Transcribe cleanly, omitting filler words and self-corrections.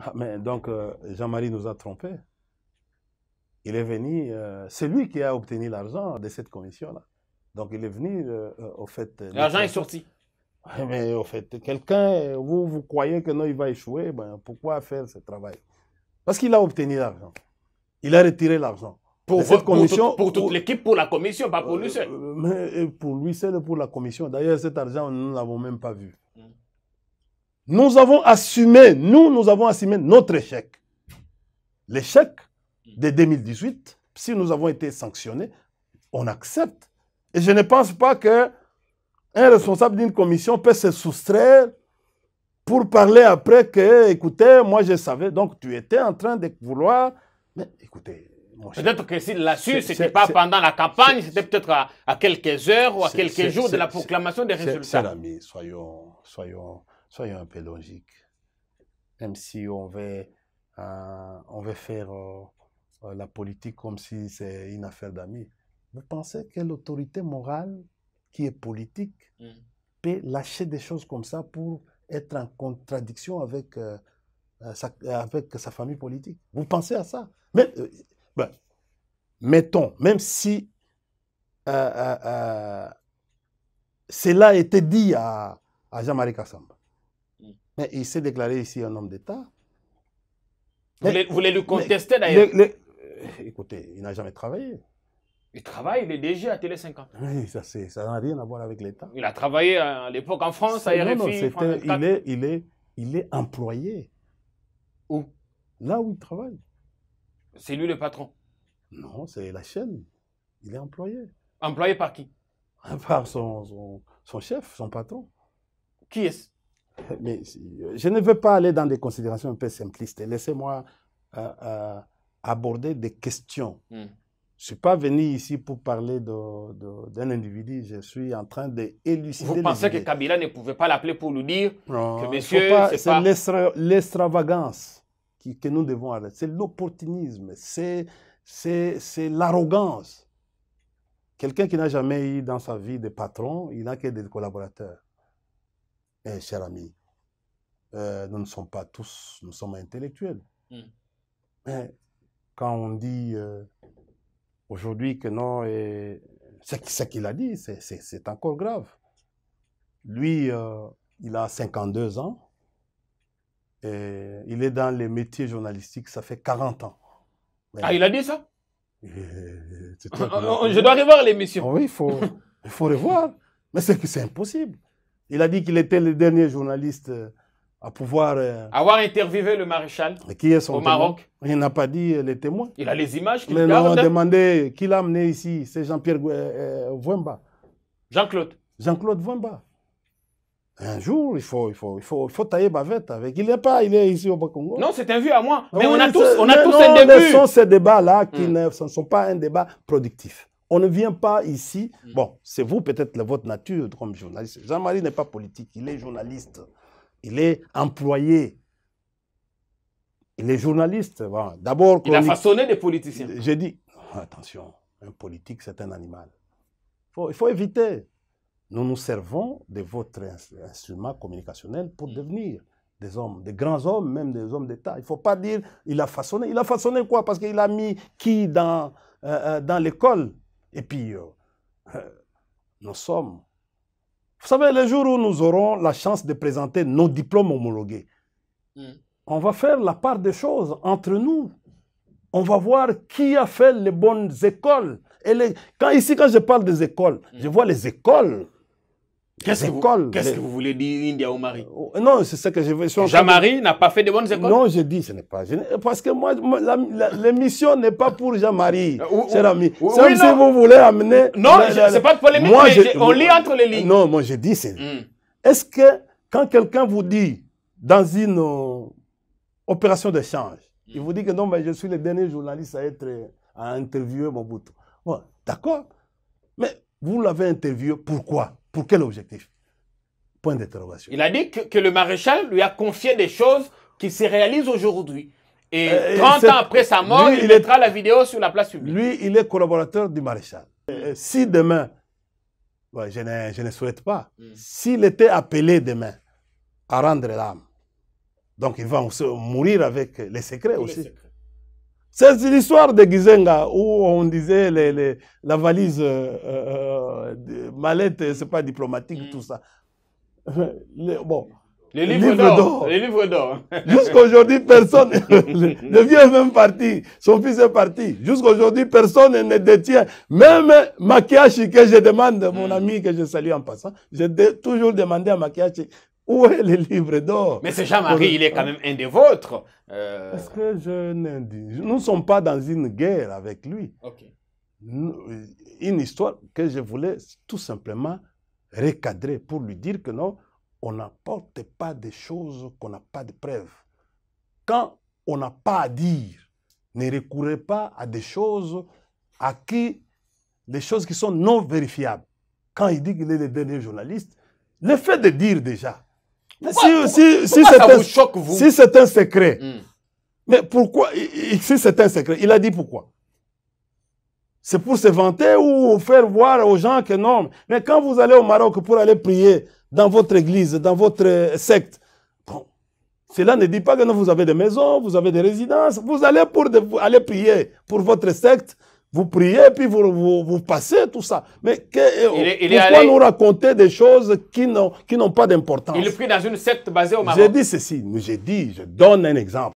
Ah, mais donc, Jean-Marie nous a trompés. Il est venu, c'est lui qui a obtenu l'argent de cette commission-là. Donc, il est venu, au fait... L'argent est sorti. Mais au fait, quelqu'un, vous croyez que non, il va échouer, ben, pourquoi faire ce travail? Parce qu'il a obtenu l'argent. Il a retiré l'argent. Pour cette commission, pour toute l'équipe, pour la commission, pas pour lui seul. Mais pour lui seul, pour la commission. D'ailleurs, cet argent, nous ne l'avons même pas vu. Nous avons assumé notre échec. L'échec de 2018, si nous avons été sanctionnés, on accepte. Et je ne pense pas qu'un responsable d'une commission peut se soustraire pour parler après que, écoutez, moi je savais, donc tu étais en train de vouloir... Mais écoutez... Peut-être que s'il l'a su, ce n'était pas pendant la campagne, c'était peut-être à quelques heures ou à quelques jours de la proclamation des résultats. Chers amis, soyons un peu logiques. Même si on veut faire la politique comme si c'est une affaire d'amis. Vous pensez que l'autorité morale qui est politique peut lâcher des choses comme ça pour être en contradiction avec sa famille politique? Vous pensez à ça? Mais, ben, mettons, même si cela a été dit à Jean-Marie Kassamba, mais il s'est déclaré ici un homme d'État. Vous voulez lui contester d'ailleurs? Écoutez, il n'a jamais travaillé. Il travaille, il est DG à Télé 50. Oui, ça n'a rien à voir avec l'État. Il a travaillé à l'époque en France, à RFI. Il est employé. Où? Là où il travaille. C'est lui le patron? Non, c'est la chaîne. Il est employé. Employé par qui? Par son chef, son patron. Qui est-ce? Mais je ne veux pas aller dans des considérations un peu simplistes. Laissez-moi aborder des questions. Je ne suis pas venu ici pour parler d'un individu. Je suis en train d'élucider. Vous pensez que Kabila ne pouvait pas l'appeler pour lui dire que monsieur... C'est l'extravagance que nous devons arrêter. C'est l'opportunisme. C'est l'arrogance. Quelqu'un qui n'a jamais eu dans sa vie de patron, il n'a que des collaborateurs. Eh, cher ami, nous ne sommes pas tous, nous sommes intellectuels. Mais quand on dit aujourd'hui que non, ce qu'il a dit, c'est encore grave. Lui, il a 52 ans. Et il est dans les métiers journalistiques, ça fait 40 ans. Mais, il a dit ça? Je dois revoir l'émission. Oui, il faut revoir. Mais c'est impossible. Il a dit qu'il était le dernier journaliste à pouvoir... avoir interviewé le maréchal qui est son au Maroc. Il n'a pas dit les témoins. Il a les images qu'il garde. Mais on a demandé qui l'a amené ici. C'est Jean-Pierre Vouemba. Jean-Claude. Jean-Claude Vouemba. Un jour, il faut tailler bavette avec. Il est ici au Bas-Congo. Non, c'est un vu à moi. Mais oui, on a tous un début. Laissons ces débats-là qui ne sont pas un débat productif. On ne vient pas ici. Bon, c'est vous peut-être votre nature comme journaliste. Jean-Marie n'est pas politique, il est journaliste. Il est employé. Il est journaliste. Bon, d'abord, il a façonné des politiciens. J'ai dit, attention, un politique, c'est un animal. Il faut éviter. Nous nous servons de votre instrument communicationnel pour devenir des hommes, des grands hommes, même des hommes d'État. Il ne faut pas dire il a façonné. Il a façonné quoi? Parce qu'il a mis qui dans l'école? Et puis, nous sommes... Vous savez, le jour où nous aurons la chance de présenter nos diplômes homologués, on va faire la part des choses entre nous. On va voir qui a fait les bonnes écoles. Et quand je parle des écoles, je vois les écoles. Qu'est-ce que vous voulez dire, India Omari? Non, c'est ce que je veux. Jean-Marie n'a pas fait de bonnes écoles? Non, je dis, ce n'est pas. Parce que moi l'émission n'est pas pour Jean-Marie, cher ami. C'est si vous voulez amener... Non, c'est pas de polémique, mais on lit entre les lignes. Non, moi je dis, c'est... Est-ce que quand quelqu'un vous dit, dans une opération d'échange, il vous dit que non, mais je suis le dernier journaliste à interviewer Mobutu. Bon, d'accord. Mais vous l'avez interviewé, pourquoi? Pour quel objectif? Point d'interrogation. Il a dit que le maréchal lui a confié des choses qui se réalisent aujourd'hui. Et 30 ans après sa mort, il mettra la vidéo sur la place publique. Lui, il est collaborateur du maréchal. Si demain, je ne souhaite pas, s'il était appelé demain à rendre l'âme, Donc il va mourir avec les secrets aussi. C'est l'histoire de Gizenga où on disait la valise mallette, c'est pas diplomatique, tout ça. Bon. Les livres d'or. Les livres d'or. Jusqu'à aujourd'hui, personne. Le vieux est même parti. Son fils est parti. Jusqu'à aujourd'hui, personne ne détient. Même Makiachi, que je demande, mon ami que je salue en passant, j'ai toujours demandé à Makiachi où est le livre d'or. Mais c'est Jean-Marie, il est quand même un des vôtres. Est-ce que nous ne sommes pas dans une guerre avec lui. Okay. Une histoire que je voulais tout simplement recadrer pour lui dire que non, on n'apporte pas des choses qu'on n'a pas de preuves. Quand on n'a pas à dire, ne recourez pas à des choses des choses qui sont non vérifiables. Quand il dit qu'il est le dernier journaliste, le fait de dire déjà. Pourquoi ça vous choque, vous? Si c'est un secret, mais pourquoi, si c'est un secret, il a dit pourquoi? C'est pour se vanter ou faire voir aux gens que non. Mais quand vous allez au Maroc pour aller prier dans votre église, dans votre secte, bon, cela ne dit pas que non, vous avez des maisons, vous avez des résidences. Vous allez aller prier pour votre secte, vous priez, puis vous passez tout ça. Mais pourquoi nous raconter des choses qui n'ont pas d'importance? Il est pris dans une secte basée au Maroc. J'ai dit ceci, je donne un exemple.